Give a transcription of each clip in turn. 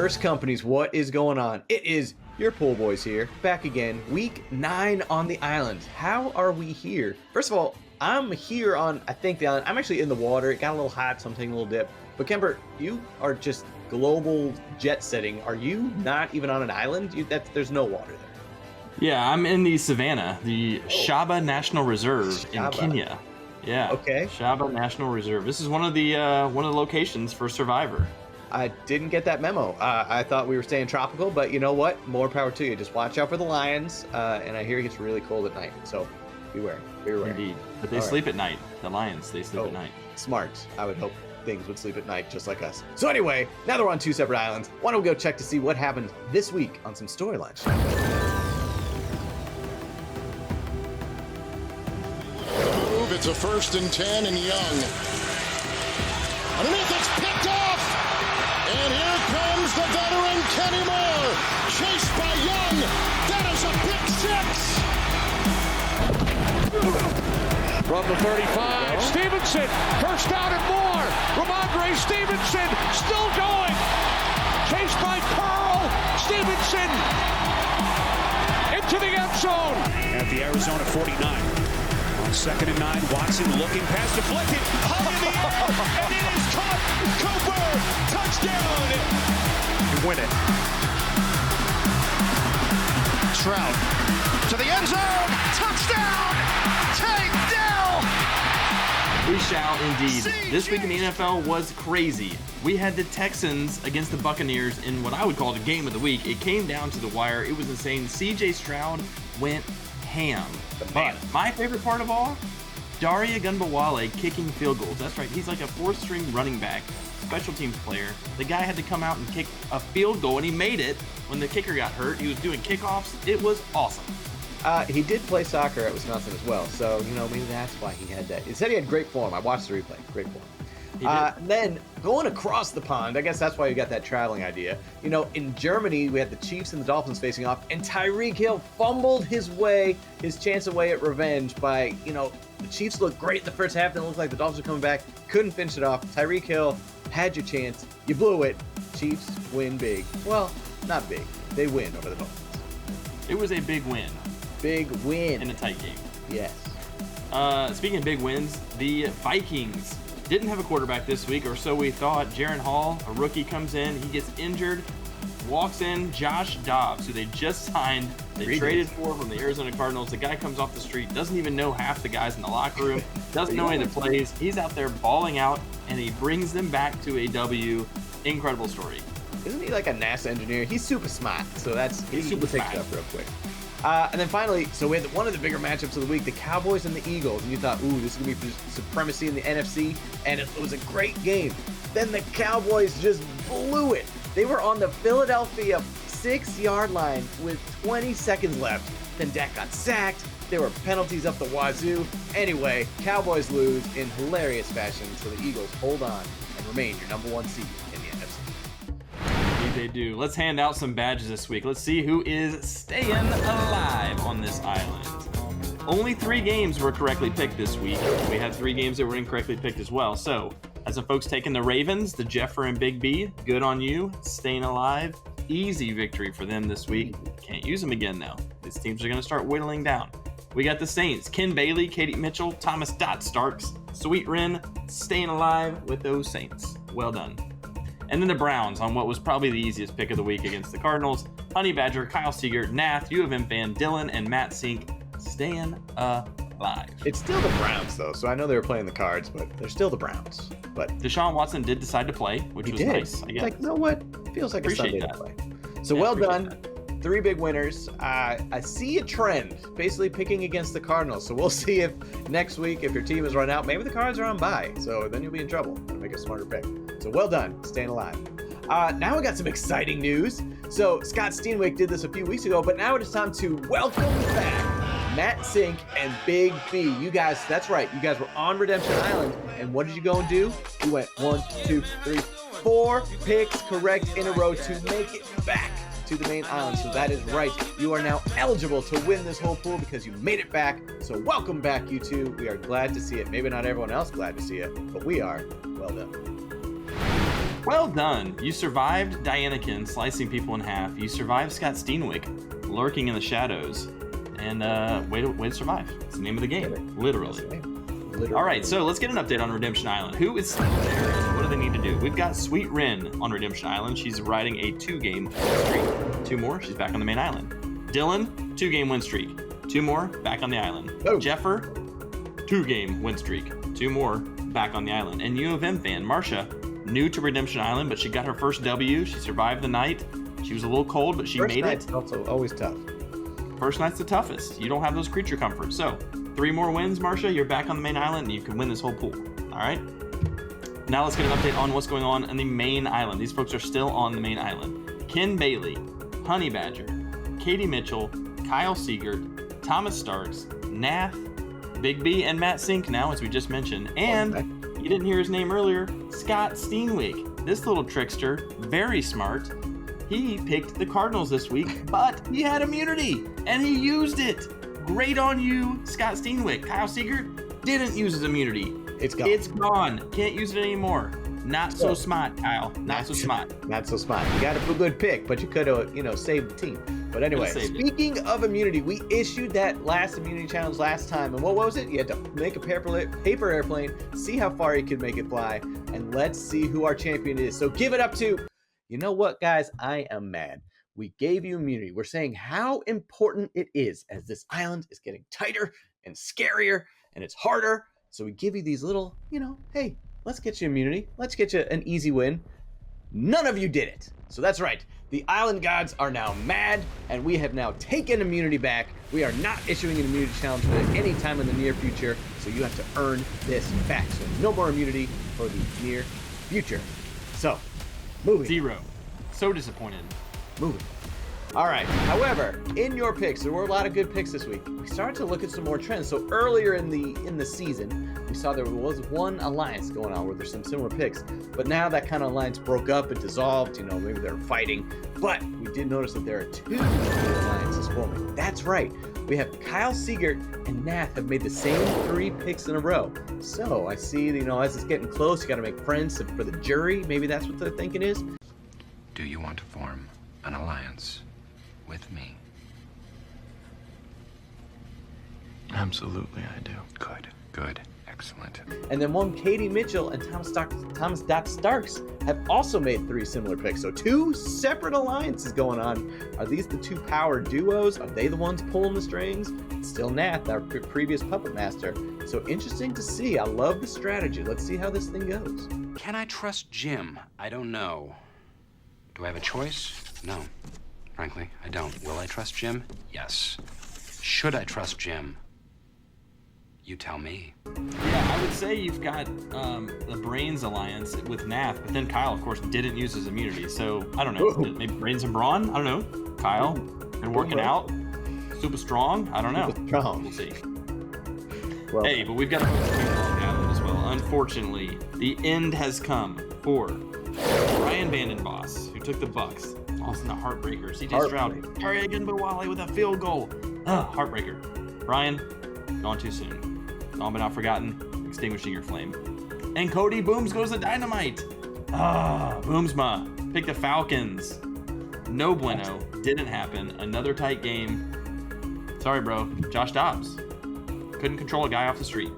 First Companies, what is going on? It is your pool boys here, back again, week 9 on the island. How are we here? First of all, I'm here on, I think, the island. I'm actually in the water. It got a little hot, so I'm taking a little dip. But Kemper, you are just global jet setting. Are you not even on an island? There's no water there. Yeah, I'm in the savannah, the Shaba National Reserve in Kenya. Yeah. Okay. Shaba National Reserve. This is one of the locations for Survivor. I didn't get that memo. I thought we were staying tropical, but you know what? More power to you. Just watch out for the lions. And I hear it gets really cold at night, so beware. Indeed. But they sleep at night. The lions, they sleep at night. Smart. I would hope things would sleep at night just like us. So anyway, now that we're on 2 separate islands, why don't we go check to see what happened this week on some storylines. It's a 1st and 10 and Young. Underneath, it's picked off! And here comes the veteran Kenny Moore, chased by Young. That is a pick 6! From the 35, Stevenson, first down and more. Ramondre Stevenson still going. Chased by Pearl. Stevenson into the end zone. At the Arizona 49. On 2nd and 9, Watson looking pass deflected. High in the air, and it is caught. Cooper, touchdown. You win it. Stroud to the end zone. Touchdown! Tank Dell! We shall indeed. This week in the NFL was crazy. We had the Texans against the Buccaneers in what I would call the game of the week. It came down to the wire. It was insane. CJ Stroud went ham. But my favorite part of all, Daria Gunbawale kicking field goals. That's right. He's like a 4th-string running back, special teams player. The guy had to come out and kick a field goal, and he made it when the kicker got hurt. He was doing kickoffs. It was awesome. He did play soccer at Wisconsin as well, so, maybe that's why he had that. He said he had great form. I watched the replay. Great form. Then, going across the pond, I guess that's why you got that traveling idea. In Germany, we had the Chiefs and the Dolphins facing off, and Tyreek Hill fumbled his chance away at revenge by, the Chiefs looked great in the first half, then it looked like the Dolphins were coming back, couldn't finish it off. Tyreek Hill had your chance. You blew it. Chiefs win big. Well, not big. They win over the Dolphins. It was a big win. Big win. In a tight game. Yes. Speaking of big wins, the Vikings didn't have a quarterback this week, or so we thought. Jaron Hall, a rookie, comes in. He gets injured. Walks in Josh Dobbs, who they just signed. They traded for from the Arizona Cardinals. The guy comes off the street, doesn't even know half the guys in the locker room, doesn't know any of the plays. He's out there balling out, and he brings them back to a W. Incredible story. Isn't he like a NASA engineer? He's super smart, so he's super smart. Up real quick. And then finally, so we had one of the bigger matchups of the week, the Cowboys and the Eagles. And you thought, ooh, this is going to be for supremacy in the NFC. And it was a great game. Then the Cowboys just blew it. They were on the Philadelphia 6-yard line with 20 seconds left. Then Dak got sacked. There were penalties up the wazoo. Anyway, Cowboys lose in hilarious fashion. So the Eagles hold on and remain your number 1 seed in the NFC. They do. Let's hand out some badges this week. Let's see who is staying alive on this island. Only 3 games were correctly picked this week. We had 3 games that were incorrectly picked as well. So, as some folks taking the Ravens, the Jeffer and Big B, good on you. Staying alive. Easy victory for them this week. Can't use them again now. These teams are going to start whittling down. We got the Saints. Ken Bailey, Katie Mitchell, Thomas Dot Starks, Sweet Wren, staying alive with those Saints. Well done. And then the Browns on what was probably the easiest pick of the week against the Cardinals. Honey Badger, Kyle Seager, Nath, U of M fan, Dylan, and Matt Sink staying alive. It's still the Browns, though, so I know they were playing the Cards, but they're still the Browns. But Deshaun Watson did decide to play, which was nice. I guess. Like, you know what? Feels like Appreciate a Sunday that. to play. So well done. 3 big winners. I see a trend, basically picking against the Cardinals. So we'll see if next week, if your team is run out, maybe the Cards are on bye. So then you'll be in trouble. Make a smarter pick. So well done, staying alive. Now we got some exciting news. So Scott Steenwick did this a few weeks ago, but now it is time to welcome back Matt Sink and Big B. You guys, that's right. You guys were on Redemption Island, and what did you go and do? You went 1, 2, 3, 4 picks correct in a row to make it back to the main island. So that is right. You are now eligible to win this whole pool because you made it back. So welcome back, you two. We are glad to see it. Maybe not everyone else glad to see it, but we are. Well done. Well done. You survived Dianakin slicing people in half. You survived Scott Steenwick lurking in the shadows. And way to survive. It's the name of the game, literally. All right, so let's get an update on Redemption Island. Who is still there and what do they need to do? We've got Sweet Rin on Redemption Island. She's riding a 2-game streak. 2 more, she's back on the main island. Dylan, 2-game win streak. 2 more, back on the island. Oh. Jeffer, 2-game win streak. 2 more, back on the island. And U of M fan, Marcia, new to Redemption Island, but she got her first W. She survived the night. She was a little cold, but she First made night's it. also always tough. First night's the toughest. You don't have those creature comforts. So 3 more wins, Marcia. You're back on the main island, and you can win this whole pool. All right. Now let's get an update on what's going on the main island. These folks are still on the main island. Ken Bailey, Honey Badger, Katie Mitchell, Kyle Siegert, Thomas Starks, Nath, Big B, and Matt Sink now, as we just mentioned. And you didn't hear his name earlier, Scott Steenwick. This little trickster, very smart. He picked the Cardinals this week, but he had immunity, and he used it. Great on you, Scott Steenwick. Kyle Siegert didn't use his immunity. It's gone. It's gone. Can't use it anymore. Not so smart, Kyle. Not so smart. Not so smart. You got a good pick, but you could have, saved the team. But anyway, speaking of immunity, we issued that last immunity challenge last time. And what was it? You had to make a paper airplane, see how far you could make it fly, and let's see who our champion is. So give it up to, you know what, guys? I am mad. We gave you immunity. We're saying how important it is as this island is getting tighter and scarier and it's harder. So we give you these little, hey, let's get you immunity. Let's get you an easy win. None of you did it. So that's right. The island gods are now mad, and we have now taken immunity back. We are not issuing an immunity challenge at any time in the near future, so you have to earn this back. So no more immunity for the near future. So, moving. 0. So disappointed. Moving. All right. However, in your picks, there were a lot of good picks this week. We started to look at some more trends. So earlier in the season, we saw there was one alliance going on where there's some similar picks. But now that kind of alliance broke up and dissolved. Maybe they're fighting. But we did notice that there are 2 alliances forming. That's right. We have Kyle Siegert and Nath have made the same 3 picks in a row. So I see, as it's getting close, you got to make friends for the jury. Maybe that's what they're thinking is. Do you want to form an alliance with me? Absolutely, I do. Good. Excellent. And then one, Katie Mitchell and Thomas Starks have also made 3 similar picks. So 2 separate alliances going on. Are these the 2 power duos? Are they the ones pulling the strings? It's still Nath, our previous puppet master. So interesting to see. I love the strategy. Let's see how this thing goes. Can I trust Jim? I don't know. Do I have a choice? No. Frankly, I don't. Will I trust Jim? Yes. Should I trust Jim? You tell me. Yeah, I would say you've got the Brains alliance with Nath, but then Kyle, of course, didn't use his immunity. So I don't know. Maybe Brains and Brawn? I don't know. Kyle been working out, super strong. I don't know. We'll see. Well, hey, but we've got to focus on the island as well. Unfortunately, the end has come for Ryan Vandenboss, who took the Bucks. Lost in the heartbreaker. CJ Stroud, Harry Agunbowale with a field goal. Heartbreaker. Ryan, gone too soon. Gone but not forgotten. Extinguishing your flame. And Cody Booms goes to Dynamite. Boomsma. Pick the Falcons. No bueno. Didn't happen. Another tight game. Sorry, bro. Josh Dobbs. Couldn't control a guy off the street.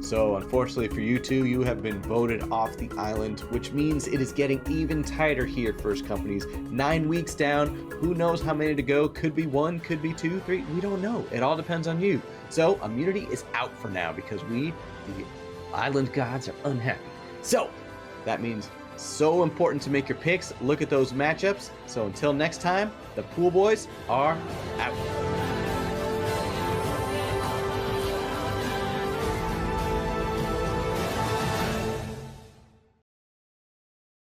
So unfortunately for you two, you have been voted off the island, which means it is getting even tighter here, First Companies. 9 weeks down. Who knows how many to go? Could be 1, could be 2, 3. We don't know. It all depends on you. So immunity is out for now because we, the island gods, are unhappy. So that means so important to make your picks. Look at those matchups. So until next time, the Pool Boys are out.